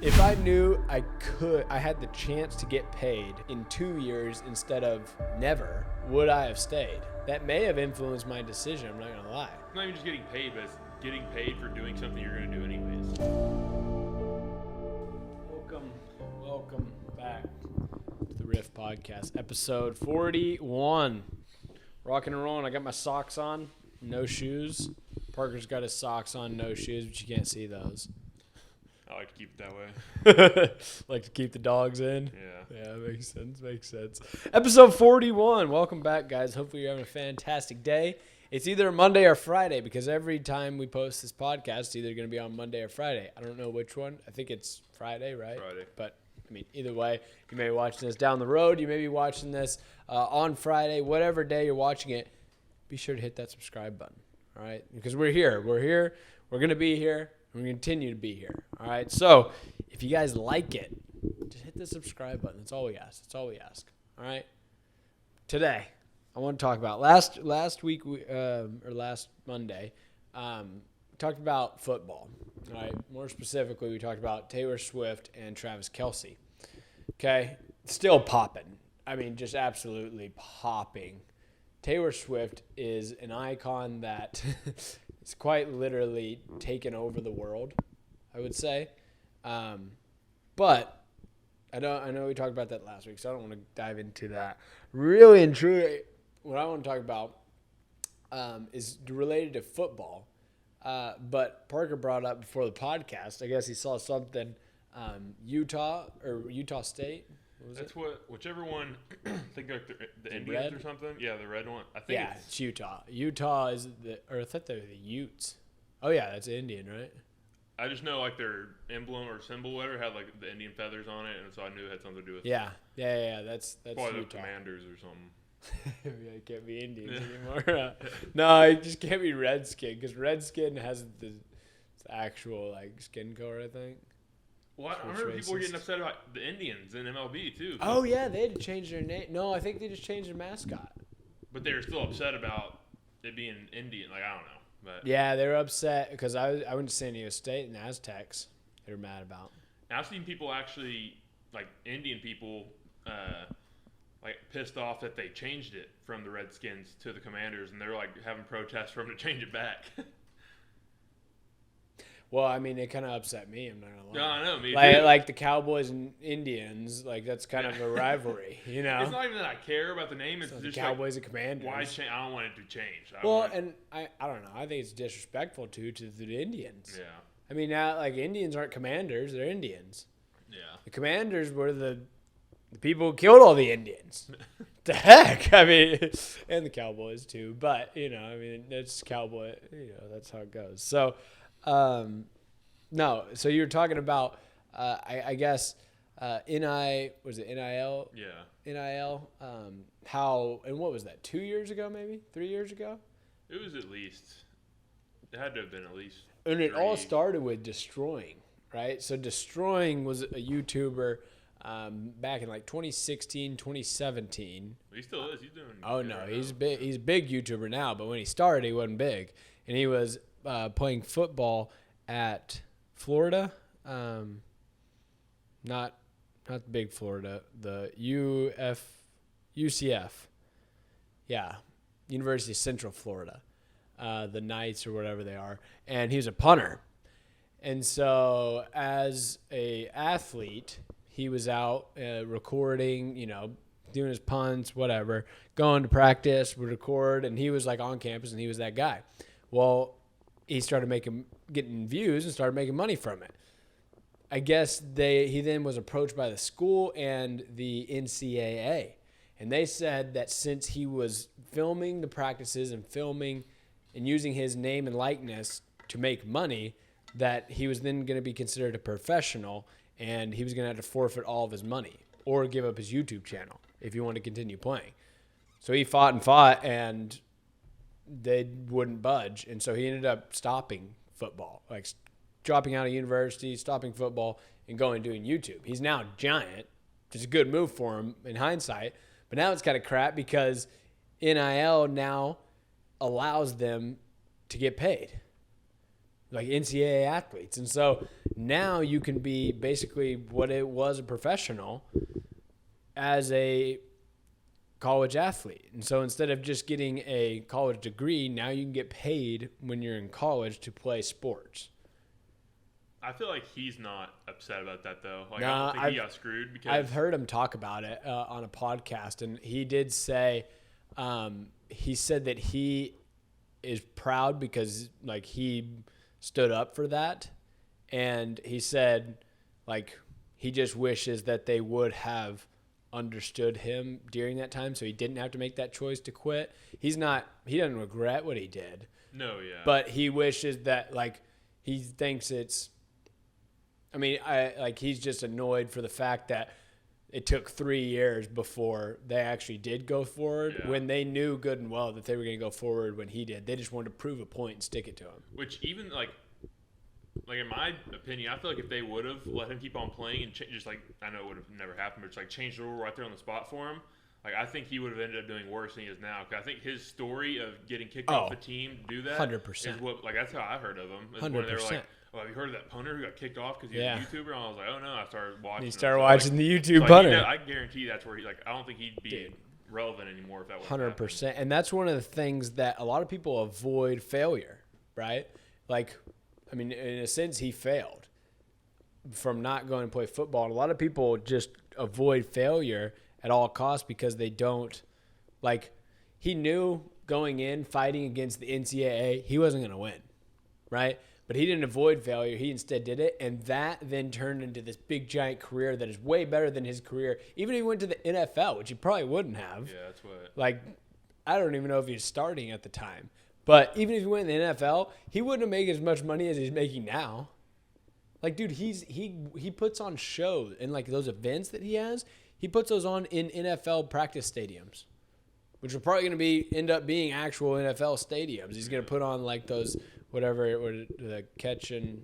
If I knew I had the chance to get paid in 2 years instead of never, would I have stayed? That may have influenced my decision, I'm not going to lie. It's not even just getting paid, but it's getting paid for doing something you're going to do anyways. Welcome back to the Riff Podcast, episode 41. Rocking and rolling. I got my socks on, no shoes. Parker's got his socks on, no shoes, but you can't see those. I like to keep it that way. Like to keep the dogs in? Yeah. Yeah, makes sense. Episode 41. Welcome back, guys. Hopefully you're having a fantastic day. It's either Monday or Friday because every time we post this podcast, it's either going to be on Monday or Friday. I don't know which one. I think it's Friday, right? Friday. But, I mean, either way, you may be watching this down the road. You may be watching this on Friday. Whatever day you're watching it, be sure to hit that subscribe button, all right? Because we're here. We're here. We're going to be here. We're going to continue to be here, all right? So if you guys like it, just hit the subscribe button. That's all we ask. All right? Today, I want to talk about last week or last Monday, we talked about football. All right? More specifically, we talked about Taylor Swift and Travis Kelce. Okay? Still popping. I mean, just absolutely popping. Taylor Swift is an icon that it's quite literally taken over the world, I would say. But I know we talked about that last week, so I don't want to dive into that. Really and truly, what I want to talk about is related to football. But Parker brought up before the podcast, I guess he saw something, Utah State. That's whichever one, I think like the Indians red? or something. Yeah, the red one. I think It's Utah. Utah is I thought they were the Utes. Oh yeah, that's Indian, right? I just know like their emblem or symbol, whatever, had like the Indian feathers on it, and so I knew it had something to do with. Yeah. That's probably Utah. the Commanders or something. Yeah, it can't be Indians anymore. No, it just can't be Redskin because Redskin has the actual like skin color, I think. Well, I remember people were getting upset about the Indians in MLB too. Oh yeah, they had to change their name. No, I think they just changed their mascot. But they were still upset about it being Indian. Like, I don't know. But Yeah, they were upset because I went to San Diego State and Aztecs. They were mad about. Now, I've seen people actually, like Indian people, like pissed off that they changed it from the Redskins to the Commanders, and they're like having protests for them to change it back. Well, I mean, it kind of upset me. I'm not gonna lie. No, I know, me too. Like the Cowboys and Indians, like that's kind of a rivalry, you know. It's not even that I care about the name. It's So just the Cowboys like, and Commanders. why change? I don't want it to change. I don't know. I think it's disrespectful to the Indians. Yeah. I mean, now like Indians aren't commanders; they're Indians. Yeah. The Commanders were the people who killed all the Indians. The heck, I mean, and the Cowboys too. But I mean, it's Cowboy. That's how it goes. So. No, so you were talking about, I guess, was it NIL? Yeah. NIL, how, and what was that, 2 years ago maybe? 3 years ago? It was it had to have been at least. And it 3. all started with Destroying, right? So Destroying was a YouTuber back in like 2016, 2017. He still is. He's doing. Oh, no, he's a big YouTuber now, but when he started, he wasn't big. And he was playing football at Florida, not the big Florida, the UCF, yeah, University of Central Florida, the Knights or whatever they are, and he was a punter. And so as a athlete, he was out recording, doing his punts, whatever, going to practice, would record, and he was like on campus, and he was that guy. Well, he started getting views and started making money from it. I guess he then was approached by the school and the NCAA. And they said that since he was filming the practices and filming and using his name and likeness to make money, that he was then going to be considered a professional and he was going to have to forfeit all of his money or give up his YouTube channel if he wanted to continue playing. So he fought and they wouldn't budge, and so he ended up stopping football, like dropping out of university, stopping football, and going doing YouTube. He's now giant. It's a good move for him in hindsight, but now it's kind of crap because NIL now allows them to get paid. like NCAA athletes. And so now you can be basically what it was a professional as a college athlete. And so instead of just getting a college degree, now you can get paid when you're in college to play sports. I feel like he's not upset about that though. Like, No, I don't think he got screwed because I've heard him talk about it on a podcast, and he did say, he said that he is proud because like he stood up for that, and he said like he just wishes that they would have understood him during that time so he didn't have to make that choice to quit. He doesn't regret what he did. No, yeah. But he wishes that like he thinks it's he's just annoyed for the fact that it took 3 years before they actually did go forward when they knew good and well that they were going to go forward when he did. They just wanted to prove a point and stick it to him. Which even like in my opinion, I feel like if they would have let him keep on playing and just like, I know it would have never happened, but just like changed the rule right there on the spot for him, like I think he would have ended up doing worse than he is now. Because I think his story of getting kicked off the team to do that 100%. is what, like that's how I heard of him. 100%. When they were like, oh, have you heard of that punter who got kicked off because he was a YouTuber? And I was like, oh no, I started watching. You started watching the YouTube punter. I guarantee that's where I don't think he'd be relevant anymore if that was 100%. And that's one of the things that a lot of people avoid failure, right? Like, I mean, in a sense, he failed from not going to play football. And a lot of people just avoid failure at all costs because they don't, like, he knew going in, fighting against the NCAA, he wasn't going to win, right? But he didn't avoid failure. He instead did it. And that then turned into this big, giant career that is way better than his career. Even if he went to the NFL, which he probably wouldn't have. Yeah, that's what. Like, I don't even know if he was starting at the time. But even if he went in the NFL, he wouldn't have made as much money as he's making now. Like, dude, he puts on shows and like those events that he has, he puts those on in NFL practice stadiums, which are probably going to end up being actual NFL stadiums. He's going to put on like those whatever the catch and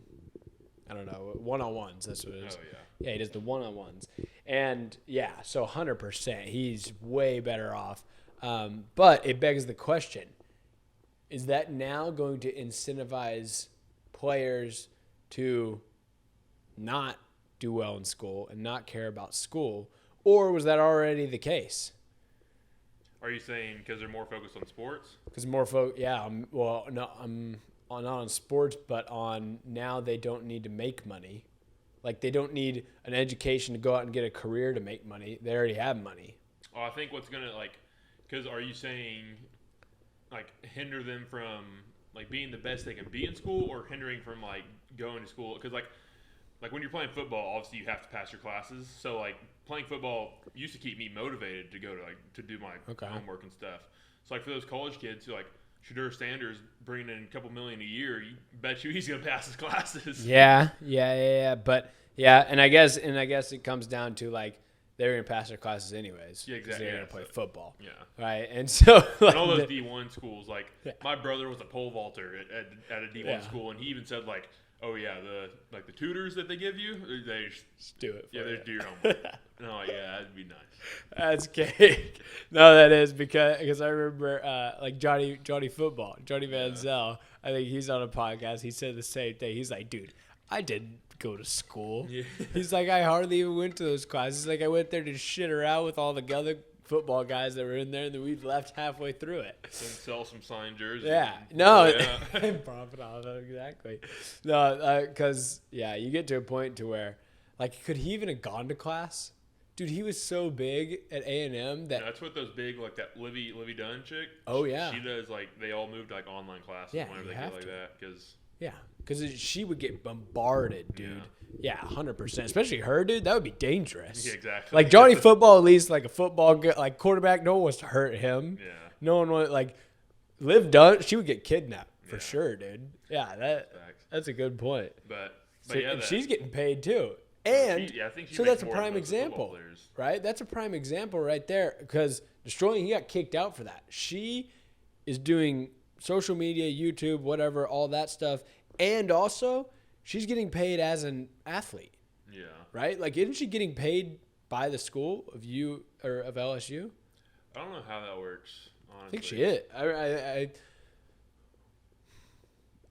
I don't know one-on-ones. That's what it is. Oh yeah. Yeah, he does the one-on-ones, and yeah, so 100%, he's way better off. But it begs the question. Is that now going to incentivize players to not do well in school and not care about school, or was that already the case? Are you saying because they're more focused on sports? Because I'm not on sports, but on now they don't need to make money. Like they don't need an education to go out and get a career to make money. They already have money. Oh, I think what's gonna because are you saying like hinder them from like being the best they can be in school, or hindering from like going to school? Because like when you're playing football, obviously you have to pass your classes. So like playing football used to keep me motivated to go to do my homework and stuff. So like for those college kids who like Shadur Sanders bringing in a couple million a year, you bet you he's gonna pass his classes. Yeah. But yeah, and I guess it comes down to like they're gonna pass their classes anyways. Yeah, exactly. They're gonna play football. Yeah. Right, and so like, and all those D1 schools, like my brother was a pole vaulter at a D1 school, and he even said like, oh yeah, the tutors that they give you, they just do it. Yeah, they do your homework. Oh yeah, that'd be nice. That's cake. No, that is because I remember like Johnny Football, Johnny Manziel. I think he's on a podcast. He said the same thing. He's like, dude, I didn't go to school. Yeah. He's like, I hardly even went to those classes. Like I went there to shit around with all the other football guys that were in there, and then we left halfway through it. And sell some signed jerseys. Yeah. No. Profit off it, exactly. No, because you get to a point to where, like, could he even have gone to class? Dude, he was so big at A&M that that's what those big like that Livy Dunn chick. Oh yeah. She does like they all moved like online classes whenever they get like that because she would get bombarded, dude. Yeah, 100%. Especially her, dude. That would be dangerous. Yeah, exactly. Like Johnny Football, at least like a football like quarterback, no one wants to hurt him. Yeah. No one wants like Liv Dunn. She would get kidnapped for sure, dude. Yeah, that's a good point. But she's getting paid too. And I think so that's a prime example, right? That's a prime example right there because Destroying, he got kicked out for that. She is doing social media, YouTube, whatever, all that stuff. And also, she's getting paid as an athlete. Yeah. Right? Like, isn't she getting paid by the school of LSU? I don't know how that works, honestly. I think she is.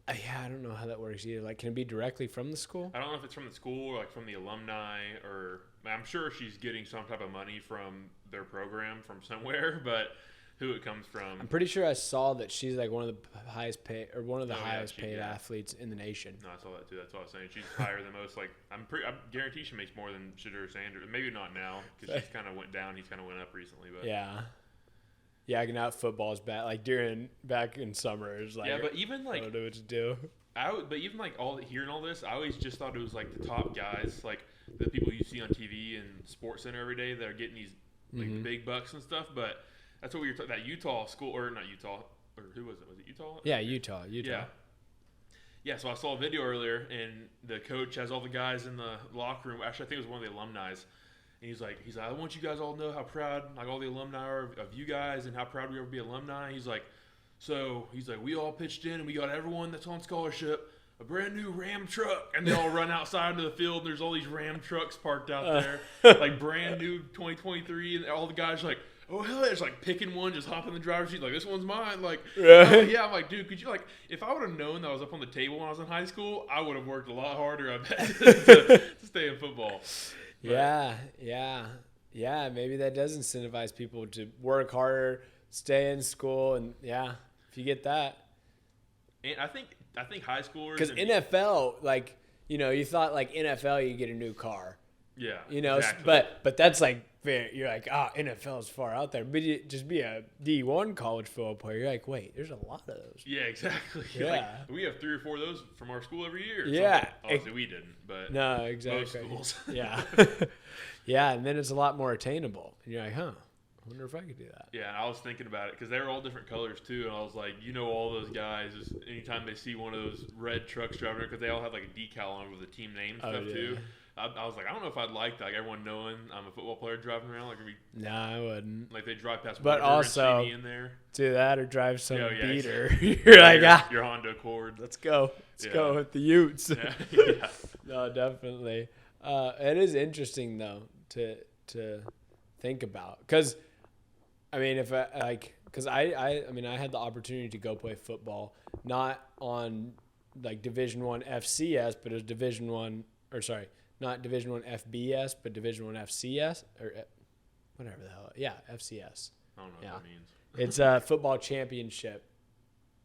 Yeah, I don't know how that works either. Like, can it be directly from the school? I don't know if it's from the school or like from the alumni, or I'm sure she's getting some type of money from their program from somewhere, but who it comes from. I'm pretty sure I saw that she's like one of the highest paid or one of the Oh, yeah, highest paid athletes in the nation. No, I saw that too. That's what I was saying. She's higher than most. Like I guarantee she makes more than Shadur Sanders. Maybe not now because she's kind of went down. He's kind of went up recently. But yeah, now football's bad. Like back in summer, it's like but even like I don't know what to do. But even like hearing all this, I always just thought it was like the top guys, like the people you see on TV and Sports Center every day that are getting these like the big bucks and stuff. But that's what we were talking. That Utah school, or not Utah, or who was it? Was it Utah? Yeah, Utah. Yeah. So I saw a video earlier, and the coach has all the guys in the locker room. Actually, I think it was one of the alumni. And he's like, I want you guys all to know how proud, like all the alumni are of you guys, and how proud we are to be alumni. He's like, we all pitched in, and we got everyone that's on scholarship a brand new Ram truck, and they all run outside into the field, and there's all these Ram trucks parked out there, like brand new 2023, and all the guys are like, oh hell yeah, it's like picking one, just hop in the driver's seat, like this one's mine, like yeah, I'm like, dude, could you like, if I would have known that I was up on the table when I was in high school, I would have worked a lot harder, I bet, to stay in football. But, yeah. Maybe that does incentivize people to work harder, stay in school, and if you get that. And I think high schoolers, because NFL, like you thought like NFL you get a new car. Yeah. Exactly. But that's like you're like NFL is far out there, but you just be a D1 college football player. You're like, wait, there's a lot of those. Yeah, exactly. Yeah. Like, we have 3 or 4 of those from our school every year. Yeah. Obviously, we didn't, but no, exactly. Most schools. Yeah. Yeah, and then it's a lot more attainable. And you're like, I wonder if I could do that. Yeah, I was thinking about it because they were all different colors too, and I was like, all those guys, just anytime they see one of those red trucks driving, because they all have like a decal on with the team name and stuff too. I was like, I don't know if I'd like that, like everyone knowing I'm a football player driving around, like no, I wouldn't. Like they drive past, but also and see me in there. Do that or drive some beater. Exactly. You're like, your Honda Accord. Let's go with the Utes. Yeah. No, definitely. It is interesting though to think about, because I mean, if I had the opportunity to go play football, not on like Division I FCS, but it was not Division I FBS, but Division I FCS or whatever the hell. Yeah, FCS. I don't know what that means. It's a football championship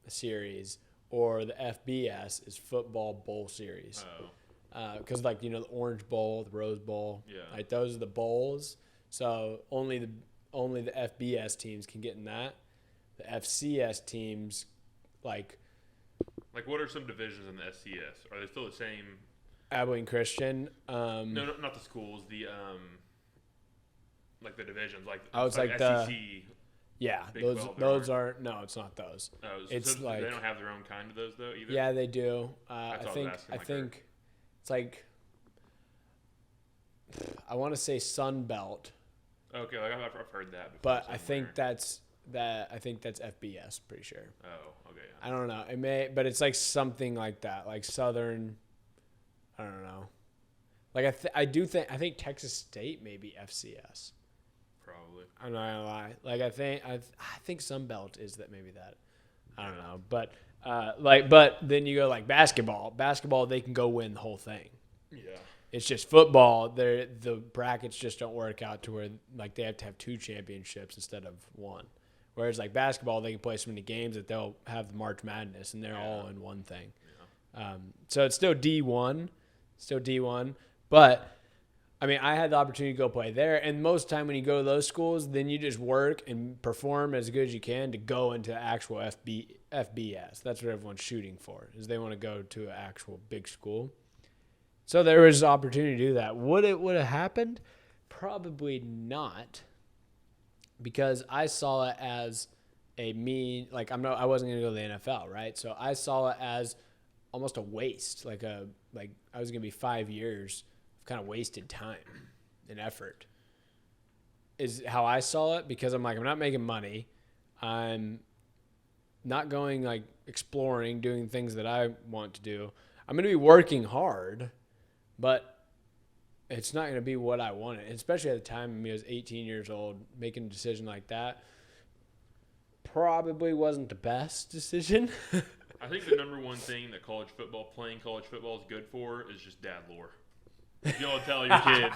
series, or the FBS is football bowl series. Because the Orange Bowl, the Rose Bowl, like those are the bowls. So only the FBS teams can get in that. The FCS teams, like what are some divisions in the FCS? Are they still the same? Abilene Christian. No, not the schools. The like the divisions, like it's like SEC. Yeah, Big those are no, it's not those. Oh, it's so like they don't have their own kind of those though either. Yeah, they do. I That's think it's like I want to say Sun Belt. Okay, like I've heard that before. But I think that's FBS. Pretty sure. Oh, okay. I don't know. It may, but it's like something like that, like Southern. I don't know. Like I think Texas State may be FCS. Probably. I'm not gonna lie. Like I think Sun Belt is that, maybe that. I don't know, but but then you go like basketball. Basketball, they can go win the whole thing. Yeah. It's just football. The brackets just don't work out to where like they have to have 2 championships instead of 1. Whereas like basketball, they can play so many games that they'll have the March Madness and they're all in one thing. Yeah. So it's still D1, but I mean, I had the opportunity to go play there, and most of the time when you go to those schools, then you just work and perform as good as you can to go into actual FBS. That's what everyone's shooting for, is they want to go to an actual big school. So there was opportunity to do that. Would it have happened? Probably not, because I saw it as I wasn't going to go to the NFL, right? So I saw it as almost a waste, like I was going to be 5 years of kind of wasted time and effort, is how I saw it, because I'm like, I'm not making money. I'm not going like exploring, doing things that I want to do. I'm going to be working hard, but it's not going to be what I wanted. And especially at the time, I was 18 years old, making a decision like that probably wasn't the best decision. I think the number one thing that playing college football is good for is just dad lore. You don't tell your kids,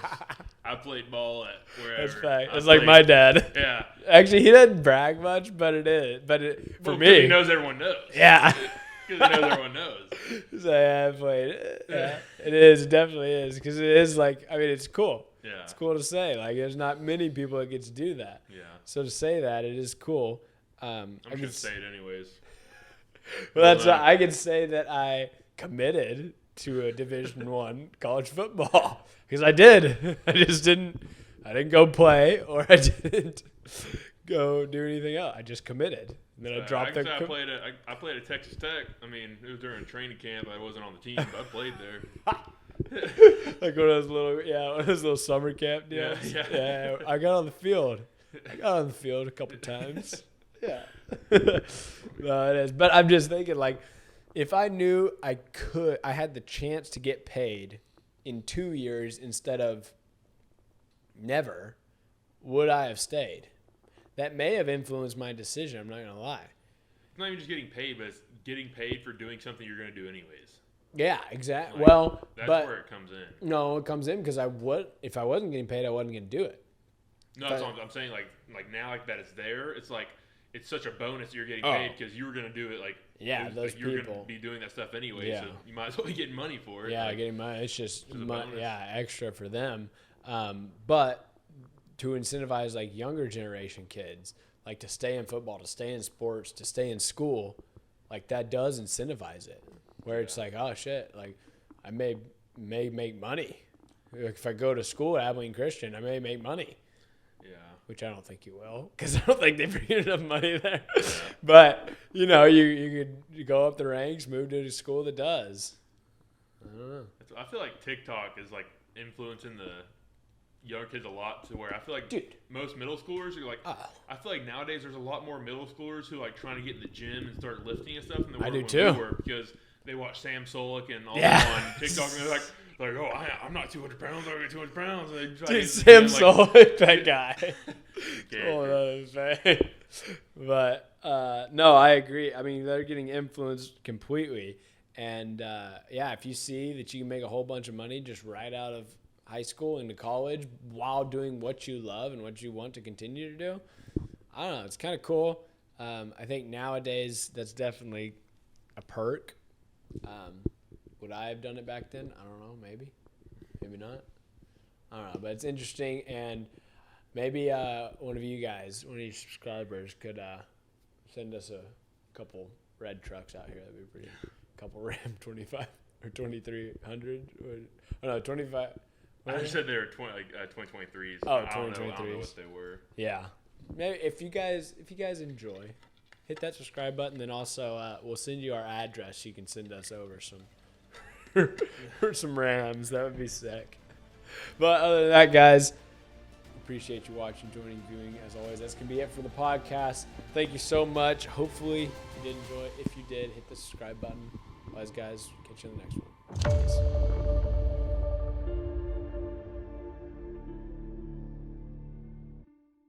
I played ball at wherever. That's fact. It's like my dad. Yeah. Actually, he doesn't brag much, but it is. For me, he knows everyone knows. Yeah. Because he knows everyone knows. So yeah, I played. Yeah, it is. It definitely is. Because it is like, I mean, it's cool. Yeah. It's cool to say. Like, there's not many people that get to do that. Yeah. So to say that, it is cool. I'm just going to say it anyways. Well, that's why I can say that I committed to a Division I college football because I did. I didn't go play or I didn't go do anything else. I just committed. And then I dropped I played at Texas Tech. I mean, it was during training camp. I wasn't on the team, but I played there. Like one of those little summer camp deals. Yeah. I got on the field. a couple times. Yeah. No, it is. But I'm just thinking, like, if I knew I had the chance to get paid in 2 years instead of never, would I have stayed? That may have influenced my decision. I'm not going to lie. It's not even just getting paid, but it's getting paid for doing something you're going to do anyways. Yeah, exactly. Like, that's where it comes in. No, it comes in because if I wasn't getting paid, I wasn't going to do it. No, that's what I'm saying. Like now, like that it's there. It's like it's such a bonus that you're getting paid because you were going to do it. Like you're going to be doing that stuff anyway. Yeah. So you might as well be getting money for it. Yeah, like, getting money. It's just extra for them. But to incentivize like younger generation kids, like to stay in football, to stay in sports, to stay in school, like that does incentivize it. Where it's like, oh shit, like I may make money. Like if I go to school at Abilene Christian, I may make money. Yeah. Which I don't think you will, because I don't think they bring enough money there. But you could go up the ranks, move to a school that does. I don't know. I feel like TikTok is like influencing the young kids a lot to where I feel like most middle schoolers are like, I feel like nowadays there's a lot more middle schoolers who like trying to get in the gym and start lifting and stuff than there were when we were, because they watch Sam Solik and all them on TikTok and they're like, oh, I'm not 200 pounds, I'm 200 pounds. And dude, Sam Solik, that guy. But no, I agree. I mean, they're getting influenced completely. And if you see that you can make a whole bunch of money just right out of high school into college while doing what you love and what you want to continue to do, I don't know. It's kind of cool. I think nowadays that's definitely a perk. Would I have done it back then? I don't know. Maybe not. I don't know. But it's interesting, and maybe one of you subscribers could send us a couple red trucks out here. That'd be pretty. A couple Ram 25 or 2300. Or no, 25. I just said they were 2023s. Oh, 2023s. I don't know what they were. Yeah. Maybe if you guys enjoy, hit that subscribe button. Then also we'll send you our address. You can send us over some Rams. That would be sick. But other than that, guys, appreciate you watching, joining, viewing. As always, that's going to be it for the podcast. Thank you so much. Hopefully you did enjoy it. If you did, hit the subscribe button. Otherwise, guys, catch you in the next one. Peace.